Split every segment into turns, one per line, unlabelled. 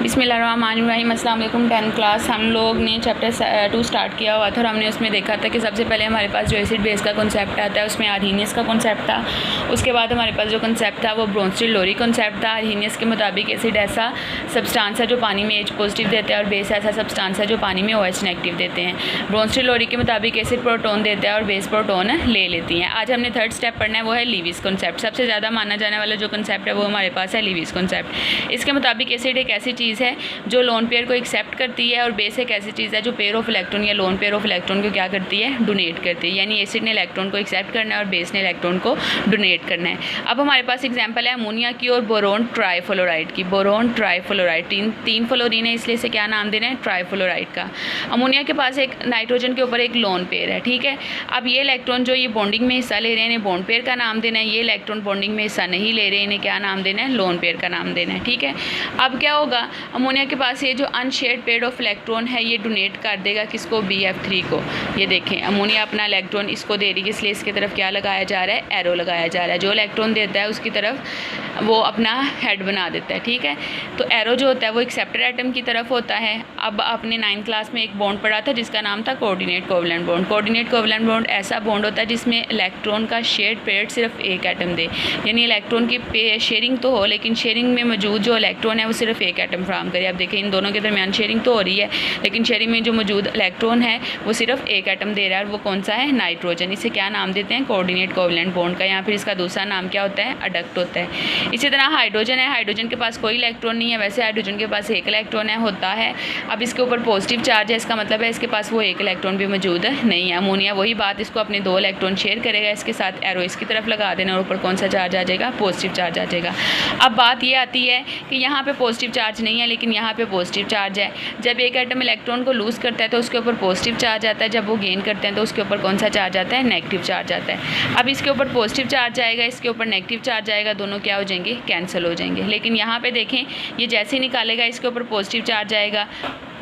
बिस्मिल्लाहिर्रहमानिर्रहीम। अस्सलाम वालेकुम। 10th क्लास हम लोग ने चैप्टर 2 स्टार्ट किया हुआ था और हमने उसमें देखा था कि सबसे पहले हमारे पास जो एसिड बेस का कॉन्सेप्ट आता है उसमें आर्हीनियस का कॉन्सेप्ट था। उसके बाद हमारे पास जो कॉन्सेप्ट था वो ब्रोंस्टिल-लोरी कॉन्सेप्ट था। आर्हीनियस के मुताबिक एसिड ऐसा सब्सटेंस है जो पानी में H पॉजिटिव देता है और बेस ऐसा सब्सटेंस है जो पानी में OH नेगेटिव देते हैं। ब्रोंस्टिल-लोरी के मुताबिक एसिड प्रोटोन देता है और बेस प्रोटोन ले लेती हैं। आज हमने थर्ड स्टेप पढ़ना है, वो है लीविस कॉन्सेप्ट। सबसे ज़्यादा माना जाने वाला जो कॉन्सेप्ट है वो हमारे पास है लीविस कॉन्सेप्ट। इसके मुताबिक एसिड एक ऐसी चीज़ है जो लोन पेयर को एक्सेप्ट करती है और बेस एक ऐसी चीज़ है जो पेयर ऑफ इलेक्ट्रॉन या लोन पेयर ऑफ इलेक्ट्रॉन को क्या करती है, डोनेट करती है। यानी एसिड ने इलेक्ट्रॉन को एक्सेप्ट करना है और बेस ने इलेक्ट्रॉन को डोनेट करना है। अब हमारे पास एग्जांपल है अमोनिया की और बोरोन ट्राईफ्लोराइड की। बोरोन ट्राईफ्लोराइड तीन फ्लोरीन है, इसलिए इसे क्या नाम देना है, ट्राईफ्लोराइड का। अमोनिया के पास एक नाइट्रोजन के ऊपर एक लोन पेयर है, ठीक है। अब ये इलेक्ट्रॉन जो ये बॉन्डिंग में हिस्सा ले रहे हैं इन्हें बॉन्ड पेयर का नाम देना है। ये इलेक्ट्रॉन बॉन्डिंग में हिस्सा नहीं ले रहे, इन्हें क्या नाम देना है, लोन पेयर का नाम देना है, ठीक है। अब क्या होगा, अमोनिया के पास ये जो अनशेयर्ड पेयर ऑफ इलेक्ट्रॉन है ये डोनेट कर देगा किसको, BF3 को। ये देखें अमोनिया अपना इलेक्ट्रॉन इसको दे रही है, इसलिए इसकी तरफ क्या लगाया जा रहा है, एरो लगाया जा रहा है। जो इलेक्ट्रॉन देता है उसकी तरफ वो अपना हेड बना देता है, ठीक है। तो एरो जो होता है वो एक्सेप्टर एटम की तरफ होता है। अब आपने 9th क्लास में एक बॉन्ड पढ़ा था जिसका नाम था coordinate covalent bond. Coordinate covalent bond ऐसा बॉन्ड होता है जिसमें इलेक्ट्रॉन का शेयर्ड पेयर सिर्फ एक एटम दे, यानी इलेक्ट्रॉन की शेयरिंग तो हो लेकिन शेयरिंग में मौजूद जो इलेक्ट्रॉन है वो सिर्फ एक एटम फ्राहम करे। अब देखें इन दोनों के दरमियान शेयरिंग तो हो रही है लेकिन शेयरिंग में जो मौजूद इलेक्ट्रॉन है वो सिर्फ एक एटम दे रहा है और वो कौन सा है, नाइट्रोजन। इसे क्या नाम देते हैं, कोऑर्डिनेट कोवलेंट बॉन्ड का। या फिर इसका दूसरा नाम क्या होता है, अडक्ट होता है। इसी तरह हाइड्रोजन है, हाइड्रोजन के पास कोई इलेक्ट्रॉन नहीं है, वैसे हाइड्रोजन के पास एक इलेक्ट्रॉन है होता है। अब इसके ऊपर पॉजिटिव चार्ज है, इसका मतलब है इसके पास वो एक इलेक्ट्रॉन भी मौजूद नहीं है। अमोनिया वही बात, इसको अपने 2 इलेक्ट्रॉन शेयर करेगा, इसके साथ एरो इसकी तरफ लगा देना और ऊपर कौन सा चार्ज आ जाएगा, पॉजिटिव चार्ज आ जाएगा। अब बात ये आती है कि यहाँ पे पॉजिटिव चार्ज नहीं है लेकिन यहाँ पे पॉजिटिव चार्ज है। जब एक एटम इलेक्ट्रॉन को लूज़ करता है तो उसके ऊपर पॉजिटिव चार्ज आता है, जब वो गेन करते हैं तो उसके ऊपर कौन सा चार्ज आता है, नेगेटिव चार्ज आता है। अब इसके ऊपर पॉजिटिव चार्ज आएगा, इसके ऊपर नेगेटिव चार्ज आएगा, दोनों क्या हो जाएंगे, कैंसिल हो जाएंगे। लेकिन यहाँ पे देखें ये जैसे ही निकालेगा इसके ऊपर पॉजिटिव चार्ज आएगा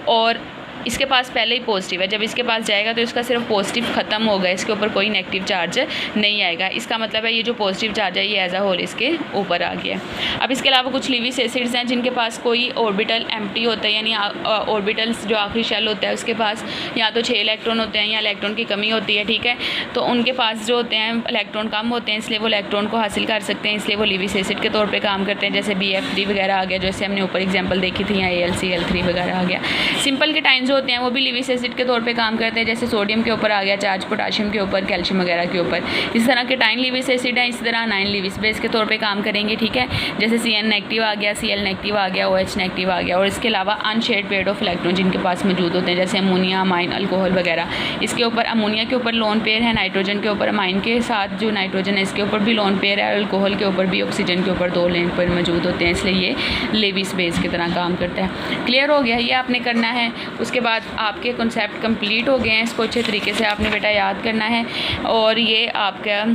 और इसके पास पहले ही पॉजिटिव है, जब इसके पास जाएगा तो इसका सिर्फ पॉजिटिव ख़त्म होगा, इसके ऊपर कोई नेगेटिव चार्ज नहीं आएगा। इसका मतलब है ये जो पॉजिटिव चार्ज है ये एज अ होल इसके ऊपर आ गया। अब इसके अलावा कुछ लीविस एसिड्स हैं जिनके पास कोई ऑर्बिटल एम्प्टी होता है, यानी ऑर्बिटल्स जो आखिरी शेल होता है उसके पास या तो 6 इलेक्ट्रॉन होते हैं या इलेक्ट्रॉन की कमी होती है, ठीक है। तो उनके पास जो होते हैं इलेक्ट्रॉन कम होते हैं इसलिए वो इलेक्ट्रॉन को हासिल कर सकते हैं, इसलिए वो लीविस एसिड के तौर पर काम करते हैं। जैसे BF3 वगैरह आ गया, जैसे हमने ऊपर एग्जाम्पल देखी थी, या AlCl3 वगैरह आ गया। सिंपल के टाइम्स होते हैं वो भी लीविस एसिड के तौर पे काम करते हैं, जैसे सोडियम के ऊपर आ गया चार्ज, पोटाशियम के ऊपर, कैल्शियम वगैरह के ऊपर। इस तरह के टाइन लीविस एसिड है, इस तरह अनाइन लीविस बेस के तौर पे काम करेंगे, ठीक है। जैसे CN नेगेटिव आ गया, Cl नेगेटिव आ गया, OH नेगेटिव आ गया। और इसके अलावा अनशेयर्ड पेयर ऑफ इलेक्ट्रॉन जिनके पास मौजूद होते हैं जैसे अमोनिया, अमाइन, अल्कोहल वगैरह। इसके ऊपर अमोनिया के ऊपर लोन पेयर है, नाइट्रोजन के ऊपर अमाइन के साथ जो नाइट्रोजन है इसके ऊपर भी लोन पेयर है, अल्कोहल के ऊपर भी ऑक्सीजन के ऊपर 2 लोन पेयर मौजूद होते हैं, इसलिए ये लीविस बेस की तरह काम करता है। क्लियर हो गया, ये आपने करना है। उसके बाद आपके कॉन्सेप्ट कंप्लीट हो गए हैं, इसको अच्छे तरीके से आपने बेटा याद करना है और ये आपका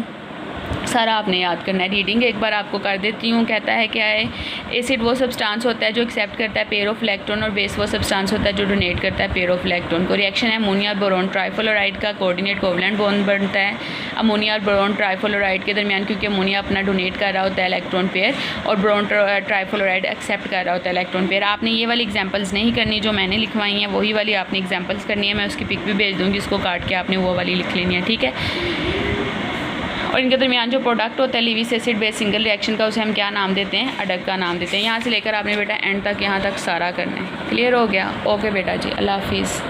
सारा आपने याद करना है। रीडिंग एक बार आपको कर देती हूँ। कहता है क्या है, एसिड वो सब्सटेंस होता है जो एक्सेप्ट करता है पेयर ऑफ इलेक्ट्रॉन और बेस वो सब्सटेंस होता है जो डोनेट करता है पेयर ऑफ इलेक्ट्रॉन को। रिएक्शन है अमोनिया और बोरोन ट्राईफ्लोराइड का, कोऑर्डिनेट कोवलेंट बॉन्ड बनता है अमोनिया और बोरोन ट्राईफ्लोराइड के दरमियान, क्योंकि अमोनिया अपना डोनेट कर रहा होता है इलेक्ट्रॉन पेयर और बोरोन ट्राईफ्लोराइड एक्सेप्ट कर रहा होता है इलेक्ट्रॉन पेयर। आपने ये वाली एग्जाम्पल्स नहीं करनी जो मैंने लिखवाई हैं, वही वाली आपने एग्जाम्पल्स करनी है। मैं उसकी पिक भी भेज दूँगी, इसको काट के आपने वो वाली लिख लेनी है, ठीक है। और इनके दरमियान जो प्रोडक्ट होता है Lewis acid base single reaction का, उसे हम क्या नाम देते हैं, अडक्ट का नाम देते हैं। यहाँ से लेकर आपने बेटा एंड तक यहाँ तक सारा करना है। क्लियर हो गया, ओके बेटा जी, अल्लाह हाफिज़।